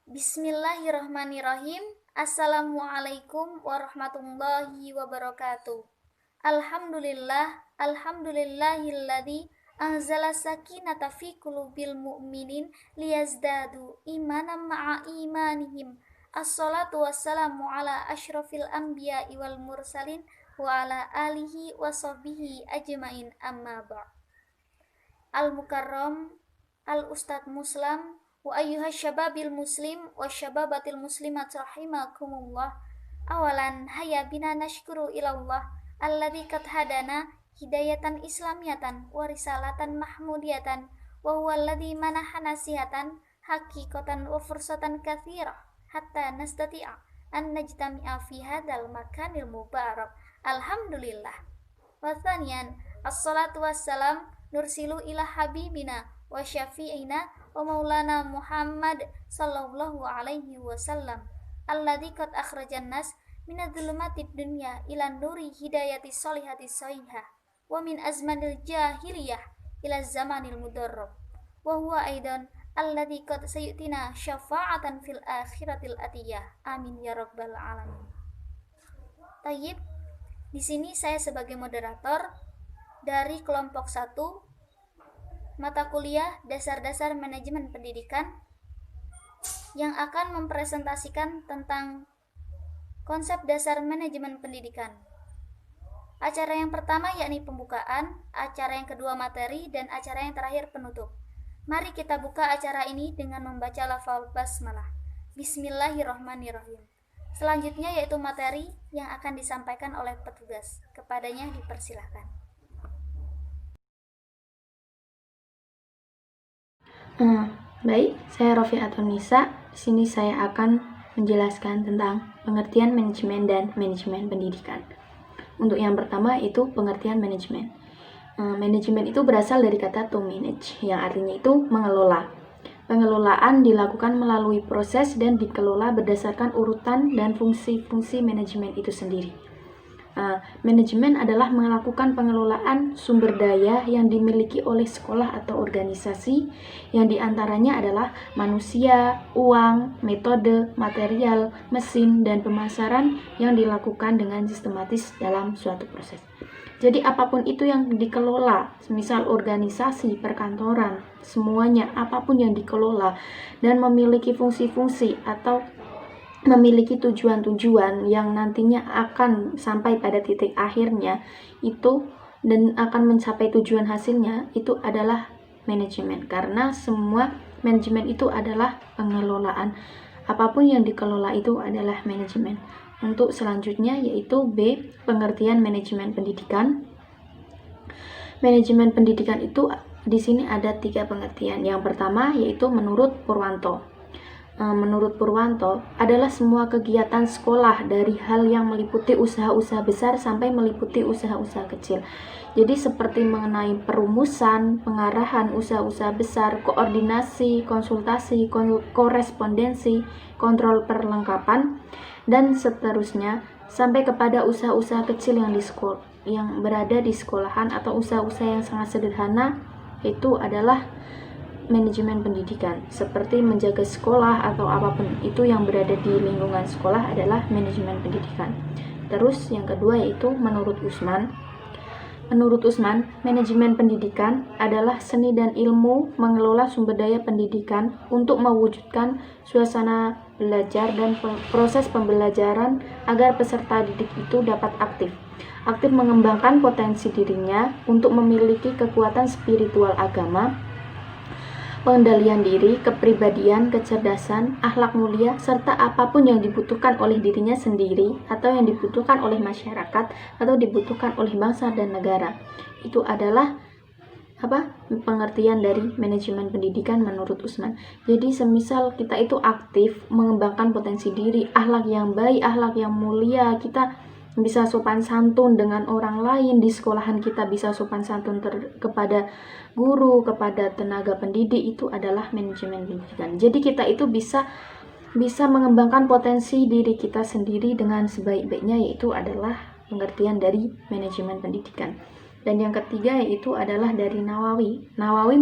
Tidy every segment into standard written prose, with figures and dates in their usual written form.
Bismillahirrahmanirrahim. Assalamualaikum warahmatullahi wabarakatuh. Alhamdulillahilladzi anzala sakinata fi qulubil mu'minin liyazdadu imanan ma'a imanihim. Assalatu wassalamu ala asyrafil anbiya'i wal mursalin wa ala alihi wa sahbihi ajmain amma ba'. Al-Mukarram, Al-Ustadz Muslam, wa ayyuhas syababil muslim wa syababatil muslimat rahimakumullah. Awalan hayya bina nashkuru ilallah alladzi qad hadana hidayatan islamiyatan wa risalatan mahmudiyatan wa huwa alladzi manahana sihatan haqiqatan wa fursatan katsirah hatta nastati'a an najtami'a fi hadzal makanil mubarak. Alhamdulillah. Wa tsaniyan assalatu wassalam nursilu ila habibina wa syafi'ina wa maulana Muhammad sallallahu alaihi wasallam alladzi qad akhrajan nas minadh-dhulumatid dunya ila nuri hidayati sholihati sahihah wa min azmanil jahiliyah ila zamanil mudarrab wa huwa aidan alladzi qad sayutina syafa'atan fil akhiratil atiyah. Amin ya rabbal alamin. Tayyib, di sini saya sebagai moderator dari kelompok 1 mata kuliah Dasar-Dasar Manajemen Pendidikan yang akan mempresentasikan tentang konsep dasar manajemen pendidikan. Acara yang pertama yakni pembukaan, acara yang kedua materi, dan acara yang terakhir penutup. Mari kita buka acara ini dengan membaca lafal basmalah. Bismillahirrahmanirrahim. Selanjutnya yaitu materi yang akan disampaikan oleh petugas. Kepadanya dipersilahkan. Baik, saya Rofiatun Nisa. Di sini saya akan menjelaskan tentang pengertian manajemen dan manajemen pendidikan. Untuk yang pertama itu pengertian manajemen. Manajemen itu berasal dari kata to manage, yang artinya itu mengelola. Pengelolaan dilakukan melalui proses dan dikelola berdasarkan urutan dan fungsi-fungsi manajemen itu sendiri. Manajemen adalah melakukan pengelolaan sumber daya yang dimiliki oleh sekolah atau organisasi, yang diantaranya adalah manusia, uang, metode, material, mesin, dan pemasaran yang dilakukan dengan sistematis dalam suatu proses. Jadi apapun itu yang dikelola, misal organisasi, perkantoran, semuanya apapun yang dikelola dan memiliki fungsi-fungsi atau memiliki tujuan-tujuan yang nantinya akan sampai pada titik akhirnya itu dan akan mencapai tujuan hasilnya, itu adalah manajemen. Karena semua manajemen itu adalah pengelolaan. Apapun yang dikelola itu adalah manajemen. Untuk selanjutnya yaitu B, pengertian manajemen pendidikan. Manajemen pendidikan itu di sini ada 3 pengertian. Yang pertama yaitu menurut Purwanto. Menurut Purwanto, adalah semua kegiatan sekolah dari hal yang meliputi usaha-usaha besar sampai meliputi usaha-usaha kecil. Jadi seperti mengenai perumusan, pengarahan usaha-usaha besar, koordinasi, konsultasi, korespondensi, kontrol perlengkapan, dan seterusnya sampai kepada usaha-usaha kecil yang berada di sekolahan atau usaha-usaha yang sangat sederhana, itu adalah manajemen pendidikan. Seperti menjaga sekolah atau apapun itu yang berada di lingkungan sekolah adalah manajemen pendidikan. Terus yang kedua yaitu menurut Usman. Menurut Usman, manajemen pendidikan adalah seni dan ilmu mengelola sumber daya pendidikan untuk mewujudkan suasana belajar dan proses pembelajaran agar peserta didik itu dapat aktif mengembangkan potensi dirinya untuk memiliki kekuatan spiritual agama, pengendalian diri, kepribadian, kecerdasan, akhlak mulia, serta apapun yang dibutuhkan oleh dirinya sendiri atau yang dibutuhkan oleh masyarakat atau dibutuhkan oleh bangsa dan negara. Itu adalah pengertian dari manajemen pendidikan menurut Usman. Jadi semisal kita itu aktif mengembangkan potensi diri, akhlak yang baik, akhlak yang mulia, kita bisa sopan santun dengan orang lain di sekolahan, kita bisa sopan santun kepada guru, kepada tenaga pendidik, itu adalah manajemen pendidikan. Jadi kita itu bisa mengembangkan potensi diri kita sendiri dengan sebaik-baiknya, yaitu adalah pengertian dari manajemen pendidikan. Dan yang ketiga yaitu adalah dari Nawawi. Nawawi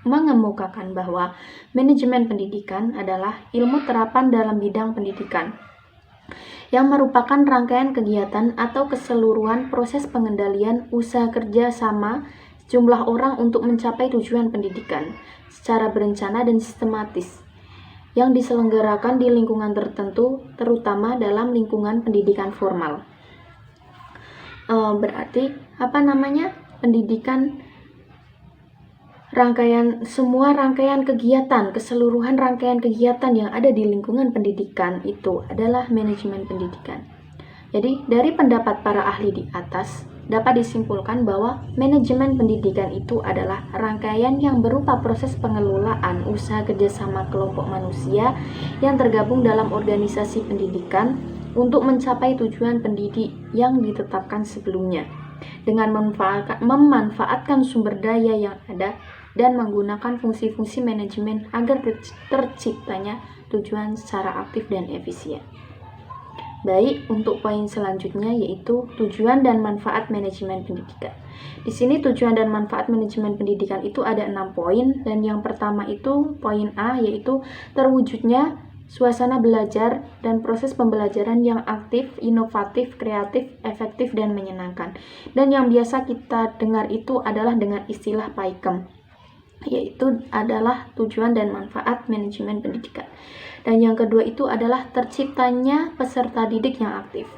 mengemukakan bahwa manajemen pendidikan adalah ilmu terapan dalam bidang pendidikan yang merupakan rangkaian kegiatan atau keseluruhan proses pengendalian usaha kerja sama jumlah orang untuk mencapai tujuan pendidikan secara berencana dan sistematis yang diselenggarakan di lingkungan tertentu, terutama dalam lingkungan pendidikan formal. Berarti pendidikan semua rangkaian kegiatan, keseluruhan rangkaian kegiatan yang ada di lingkungan pendidikan itu adalah manajemen pendidikan. Jadi, dari pendapat para ahli di atas, dapat disimpulkan bahwa manajemen pendidikan itu adalah rangkaian yang berupa proses pengelolaan usaha kerjasama kelompok manusia yang tergabung dalam organisasi pendidikan untuk mencapai tujuan pendidik yang ditetapkan sebelumnya, dengan memanfaatkan sumber daya yang ada dan menggunakan fungsi-fungsi manajemen agar terciptanya tujuan secara aktif dan efisien. Baik, untuk poin selanjutnya yaitu tujuan dan manfaat manajemen pendidikan. Di sini tujuan dan manfaat manajemen pendidikan itu ada 6 poin, dan yang pertama itu poin A, yaitu terwujudnya suasana belajar dan proses pembelajaran yang aktif, inovatif, kreatif, efektif, dan menyenangkan. Dan yang biasa kita dengar itu adalah dengan istilah PAIKEM, yaitu adalah tujuan dan manfaat manajemen pendidikan. Dan yang kedua itu adalah terciptanya peserta didik yang aktif.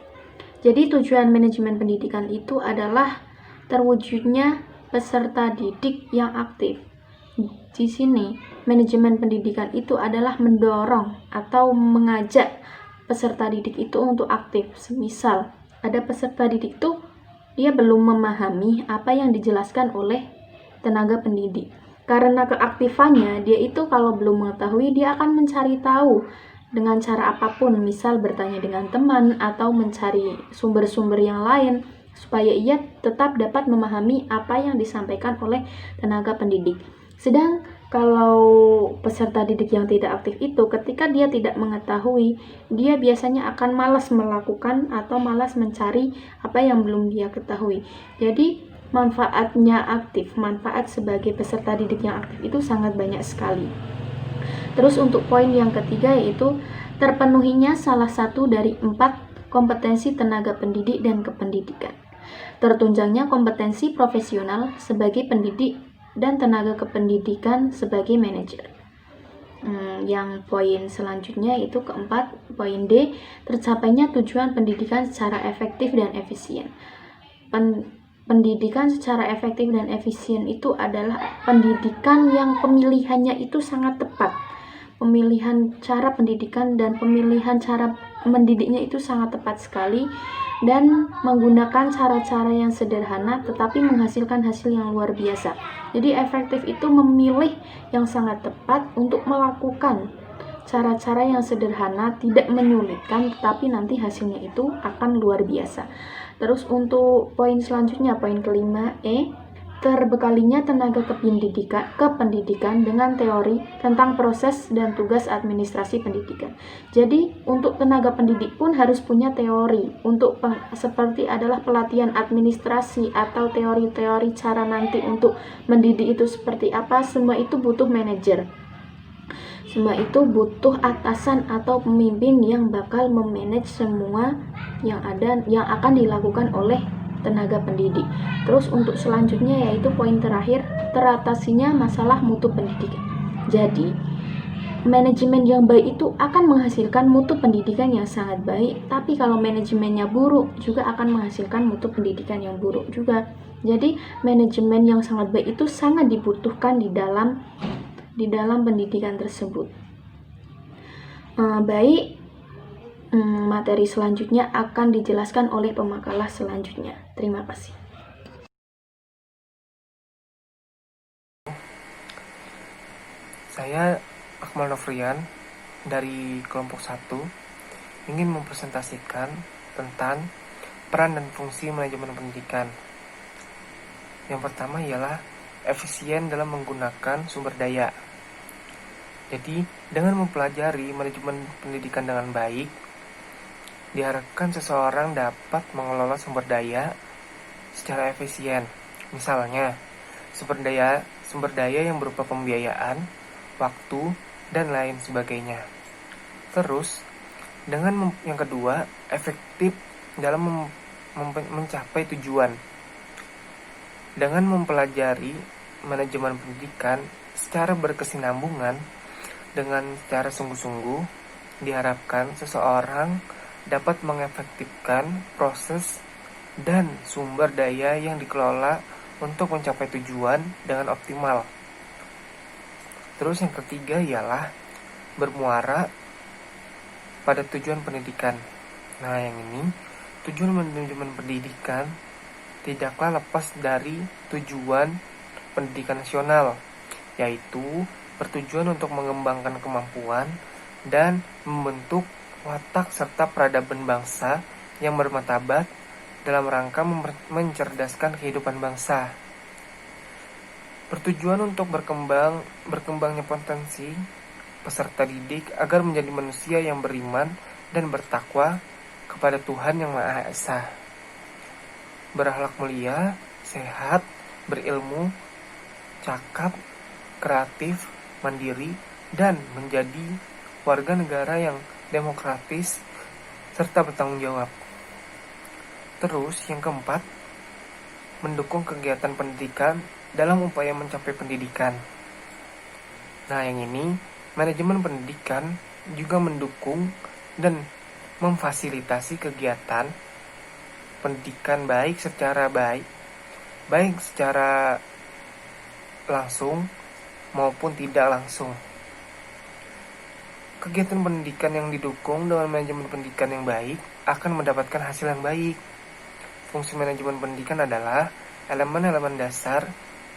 Jadi tujuan manajemen pendidikan itu adalah terwujudnya peserta didik yang aktif. Di sini manajemen pendidikan itu adalah mendorong atau mengajak peserta didik itu untuk aktif. Semisal ada peserta didik itu dia belum memahami apa yang dijelaskan oleh tenaga pendidik. Karena keaktifannya, dia itu kalau belum mengetahui, dia akan mencari tahu dengan cara apapun, misal bertanya dengan teman atau mencari sumber-sumber yang lain, supaya ia tetap dapat memahami apa yang disampaikan oleh tenaga pendidik. Sedang kalau peserta didik yang tidak aktif itu, ketika dia tidak mengetahui, dia biasanya akan malas melakukan atau malas mencari apa yang belum dia ketahui. Jadi manfaat sebagai peserta didik yang aktif itu sangat banyak sekali. Terus untuk poin yang ketiga yaitu terpenuhinya salah satu dari 4 kompetensi tenaga pendidik dan kependidikan. Tertunjangnya kompetensi profesional sebagai pendidik dan tenaga kependidikan sebagai manajer. Yang poin selanjutnya itu keempat, poin D, tercapainya tujuan pendidikan secara efektif dan efisien. Pendidikan secara efektif dan efisien itu adalah pendidikan yang pemilihannya itu sangat tepat. Pemilihan cara pendidikan dan pemilihan cara mendidiknya itu sangat tepat sekali dan menggunakan cara-cara yang sederhana tetapi menghasilkan hasil yang luar biasa. Jadi efektif itu memilih yang sangat tepat untuk melakukan cara-cara yang sederhana, tidak menyulitkan, tetapi nanti hasilnya itu akan luar biasa. Terus untuk poin selanjutnya, poin kelima E, terbekalinya tenaga kependidikan dengan teori tentang proses dan tugas administrasi pendidikan. Jadi untuk tenaga pendidik pun harus punya teori untuk seperti adalah pelatihan administrasi atau teori-teori cara nanti untuk mendidik itu seperti apa, semua itu butuh manajer. Semua itu butuh atasan atau pemimpin yang bakal memanage semua yang ada, yang akan dilakukan oleh tenaga pendidik. Terus untuk selanjutnya yaitu poin terakhir, teratasinya masalah mutu pendidikan. Jadi manajemen yang baik itu akan menghasilkan mutu pendidikan yang sangat baik, tapi kalau manajemennya buruk juga akan menghasilkan mutu pendidikan yang buruk juga. Jadi manajemen yang sangat baik itu sangat dibutuhkan di dalam pendidikan tersebut. Baik, materi selanjutnya akan dijelaskan oleh pemakalah selanjutnya. Terima kasih. Saya Akmal Nofrian dari kelompok 1 ingin mempresentasikan tentang peran dan fungsi manajemen pendidikan. Yang pertama ialah efisien dalam menggunakan sumber daya. Jadi, dengan mempelajari manajemen pendidikan dengan baik, diharapkan seseorang dapat mengelola sumber daya secara efisien Misalnya, sumber daya yang berupa pembiayaan, waktu, dan lain sebagainya. Terus, yang kedua, efektif dalam mencapai tujuan. Dengan mempelajari manajemen pendidikan secara berkesinambungan dengan secara sungguh-sungguh, diharapkan seseorang dapat mengefektifkan proses dan sumber daya yang dikelola untuk mencapai tujuan dengan optimal. Terus yang ketiga ialah bermuara pada tujuan pendidikan. Nah, yang ini tujuan manajemen pendidikan tidaklah lepas dari tujuan pendidikan nasional, yaitu bertujuan untuk mengembangkan kemampuan dan membentuk watak serta peradaban bangsa yang bermartabat dalam rangka mencerdaskan kehidupan bangsa. Bertujuan untuk berkembangnya potensi peserta didik agar menjadi manusia yang beriman dan bertakwa kepada Tuhan Yang Maha Esa, berakhlak mulia, sehat, berilmu, cakap, kreatif, mandiri, dan menjadi warga negara yang demokratis serta bertanggung jawab. Terus yang keempat, mendukung kegiatan pendidikan dalam upaya mencapai pendidikan. Nah, yang ini manajemen pendidikan juga mendukung dan memfasilitasi kegiatan pendidikan baik secara langsung maupun tidak langsung. Kegiatan pendidikan yang didukung dengan manajemen pendidikan yang baik akan mendapatkan hasil yang baik. Fungsi manajemen pendidikan adalah elemen-elemen dasar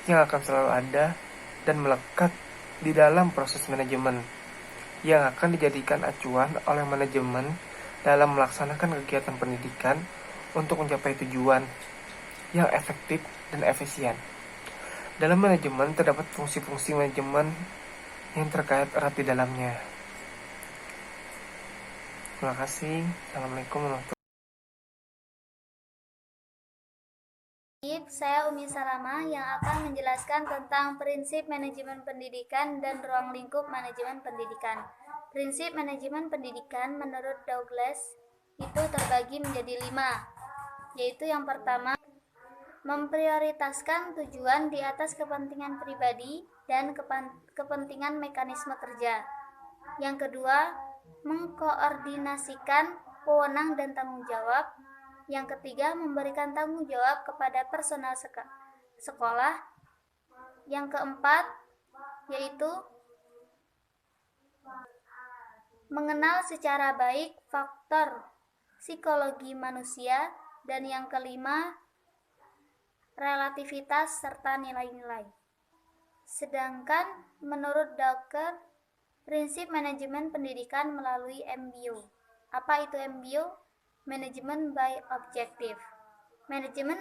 yang akan selalu ada dan melekat di dalam proses manajemen, yang akan dijadikan acuan oleh manajemen dalam melaksanakan kegiatan pendidikan untuk mencapai tujuan yang efektif dan efisien. Dalam manajemen terdapat fungsi-fungsi manajemen yang terkait erat di dalamnya. Terima kasih. Assalamualaikum warahmatullahi wabarakatuh. Saya Umi Salama yang akan menjelaskan tentang prinsip manajemen pendidikan dan ruang lingkup manajemen pendidikan. Prinsip manajemen pendidikan menurut Douglas itu terbagi menjadi 5, yaitu yang pertama, memprioritaskan tujuan di atas kepentingan pribadi dan kepentingan mekanisme kerja. Yang kedua, mengkoordinasikan wewenang dan tanggung jawab. Yang ketiga, memberikan tanggung jawab kepada personal sekolah. Yang keempat, yaitu mengenal secara baik faktor psikologi manusia. Dan yang kelima, relativitas serta nilai-nilai. Sedangkan menurut Dawker, prinsip manajemen pendidikan melalui MBO. Apa itu MBO? Manajemen by Objective. Manajemen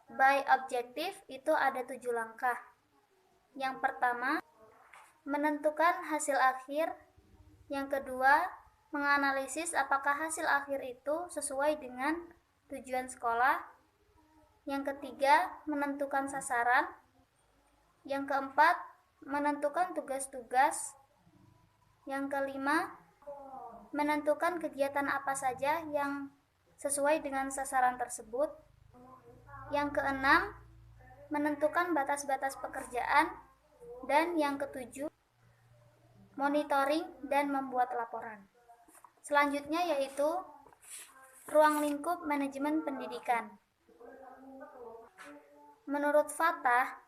by Objective itu ada 7 langkah. Yang pertama, menentukan hasil akhir. Yang kedua, menganalisis apakah hasil akhir itu sesuai dengan tujuan sekolah. Yang ketiga, menentukan sasaran. Yang keempat, menentukan tugas-tugas. Yang kelima, menentukan kegiatan apa saja yang sesuai dengan sasaran tersebut. Yang keenam, menentukan batas-batas pekerjaan. Dan yang ketujuh, monitoring dan membuat laporan. Selanjutnya yaitu ruang lingkup manajemen pendidikan. Menurut Fatah,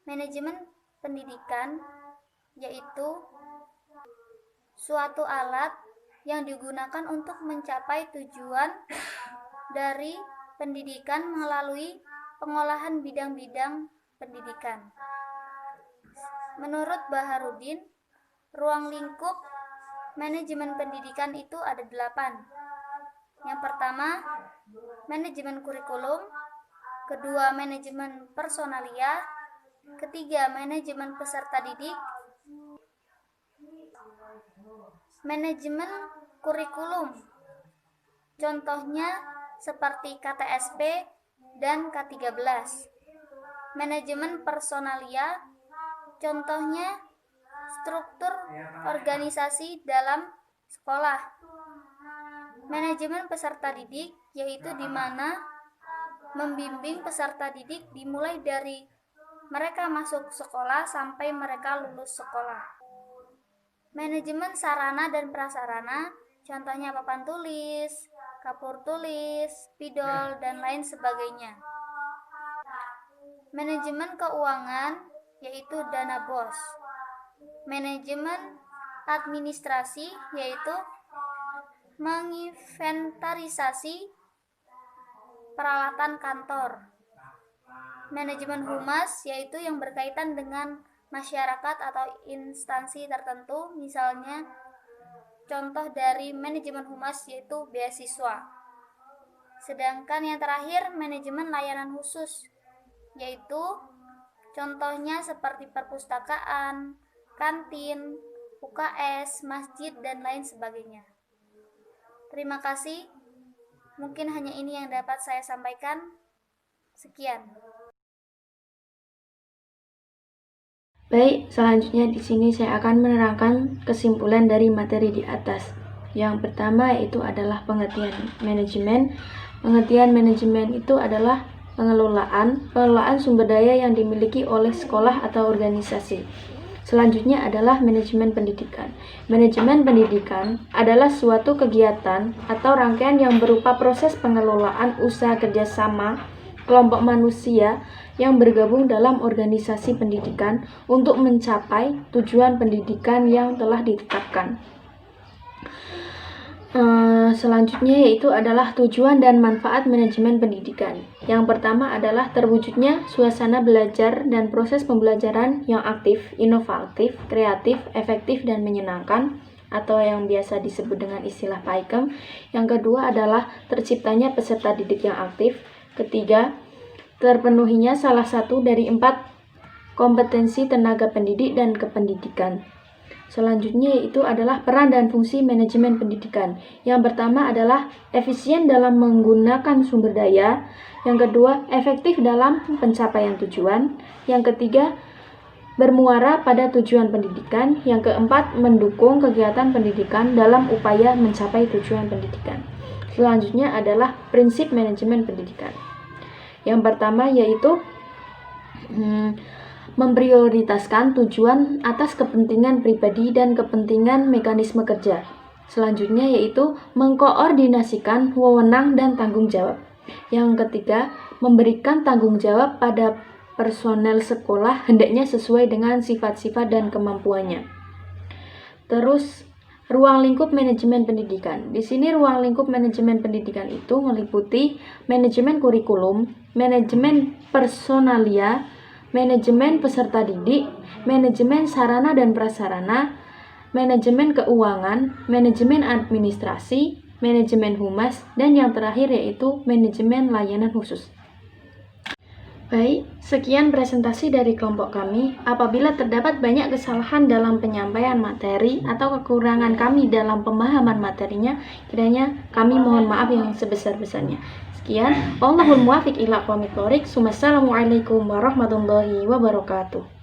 manajemen pendidikan yaitu suatu alat yang digunakan untuk mencapai tujuan dari pendidikan melalui pengolahan bidang-bidang pendidikan. Menurut Baharudin, ruang lingkup manajemen pendidikan itu ada 8. Yang pertama, manajemen kurikulum. Kedua, manajemen personalia. Ketiga, manajemen peserta didik. Manajemen kurikulum, contohnya seperti KTSP dan K13. manajemen personalia, contohnya struktur organisasi dalam sekolah. Manajemen peserta didik, yaitu di mana membimbing peserta didik dimulai dari mereka masuk sekolah sampai mereka lulus sekolah. Manajemen sarana dan prasarana, contohnya papan tulis, kapur tulis, spidol, dan lain sebagainya. Manajemen keuangan, yaitu dana BOS. Manajemen administrasi, yaitu menginventarisasi peralatan kantor. Manajemen humas, yaitu yang berkaitan dengan masyarakat atau instansi tertentu, misalnya contoh dari manajemen humas yaitu beasiswa. Sedangkan yang terakhir, manajemen layanan khusus, yaitu contohnya seperti perpustakaan, kantin, UKS, masjid, dan lain sebagainya. Terima kasih. Mungkin hanya ini yang dapat saya sampaikan. Sekian. Baik, selanjutnya di sini saya akan menerangkan kesimpulan dari materi di atas. Yang pertama yaitu adalah pengertian manajemen. Pengertian manajemen itu adalah pengelolaan sumber daya yang dimiliki oleh sekolah atau organisasi. Selanjutnya adalah manajemen pendidikan. Manajemen pendidikan adalah suatu kegiatan atau rangkaian yang berupa proses pengelolaan usaha kerjasama kelompok manusia yang bergabung dalam organisasi pendidikan untuk mencapai tujuan pendidikan yang telah ditetapkan. Selanjutnya yaitu adalah tujuan dan manfaat manajemen pendidikan. Yang pertama adalah terwujudnya suasana belajar dan proses pembelajaran yang aktif, inovatif, kreatif, efektif, dan menyenangkan, atau yang biasa disebut dengan istilah PAIKEM. Yang kedua adalah terciptanya peserta didik yang aktif. Ketiga, terpenuhinya salah satu dari 4 kompetensi tenaga pendidik dan kependidikan. Selanjutnya yaitu adalah peran dan fungsi manajemen pendidikan. Yang pertama adalah efisien dalam menggunakan sumber daya. Yang kedua, efektif dalam pencapaian tujuan. Yang ketiga, bermuara pada tujuan pendidikan. Yang keempat, mendukung kegiatan pendidikan dalam upaya mencapai tujuan pendidikan. Selanjutnya adalah prinsip manajemen pendidikan. Yang pertama yaitu memprioritaskan tujuan atas kepentingan pribadi dan kepentingan mekanisme kerja. Selanjutnya yaitu mengkoordinasikan wewenang dan tanggung jawab. Yang ketiga, memberikan tanggung jawab pada personel sekolah hendaknya sesuai dengan sifat-sifat dan kemampuannya. Terus, ruang lingkup manajemen pendidikan. Di sini ruang lingkup manajemen pendidikan itu meliputi manajemen kurikulum, manajemen personalia, manajemen peserta didik, manajemen sarana dan prasarana, manajemen keuangan, manajemen administrasi, manajemen humas, dan yang terakhir yaitu manajemen layanan khusus. Baik, sekian presentasi dari kelompok kami. Apabila terdapat banyak kesalahan dalam penyampaian materi atau kekurangan kami dalam pemahaman materinya, kiranya kami mohon maaf yang sebesar-besarnya. Sekian, wallahul muwaffiq ila aqwamit thoriq. Wassalamualaikum warahmatullahi wabarakatuh.